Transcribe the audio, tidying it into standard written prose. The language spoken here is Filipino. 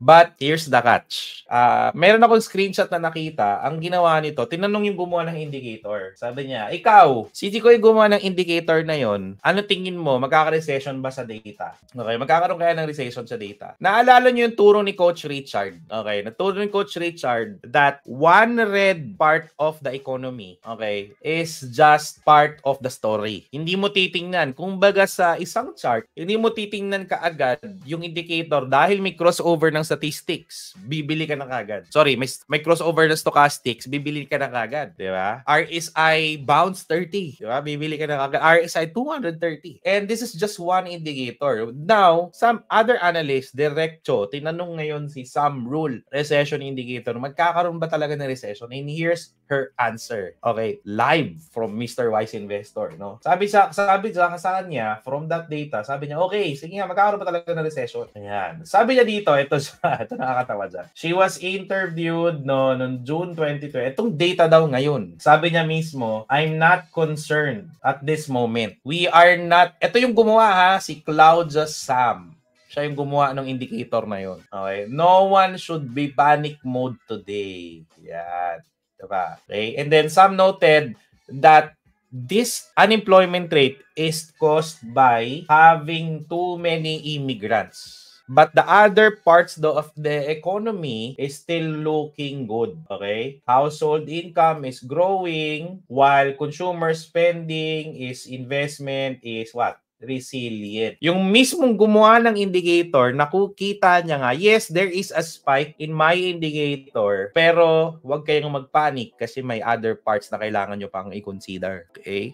But here's the catch. Meron akong screenshot na nakita. Ang ginawa nito, tinanong yung gumawa ng indicator. Sabi niya, ikaw, si Chico yung gumawa ng indicator na yon. Ano tingin mo? Magkaka-recession ba sa data? Okay, magkakaroon kaya ng recession sa data? Naalala niyo yung turo ni Coach Richard. Okay, naturo ni Coach Richard that one red part of the economy, okay, is just part of the story. Hindi mo titingnan. Kung baga sa isang chart, hindi mo titingnan kaagad yung indicator dahil may crossover ng statistics, bibili ka na kagad. Sorry, may crossover ng stochastics, bibili ka na kagad, di ba? RSI bounce 30, di ba? Bibili ka na kagad. RSI 230. And this is just one indicator. Now, some other analysts, diretso, tinanong ngayon si Sam Rule, recession indicator, magkakaroon ba talaga ng recession? And here's her answer. Okay, live from Mr. Wise Investor, no? Sabi sa kanya, from that data, sabi niya, okay, sige nga, magkakaroon ba talaga ng recession? Ayan. Sabi niya dito, ito nakakatawa dyan. She was interviewed noong June 2020. Itong data daw ngayon. Sabi niya mismo, I'm not concerned at this moment. We are not, ito yung gumawa ha, si Claudia Sam. Siya yung gumawa ng indicator na yun. Okay? No one should be panic mode today. Yan. Diba? Okay? And then some noted that this unemployment rate is caused by having too many immigrants. But the other parts of the economy is still looking good. Okay? Household income is growing while consumer spending is investment is what? Resilient. Yung mismong gumawa ng indicator, nakukita niya nga, yes, there is a spike in my indicator, pero huwag kayong magpanic kasi may other parts na kailangan nyo pang i-consider. Okay?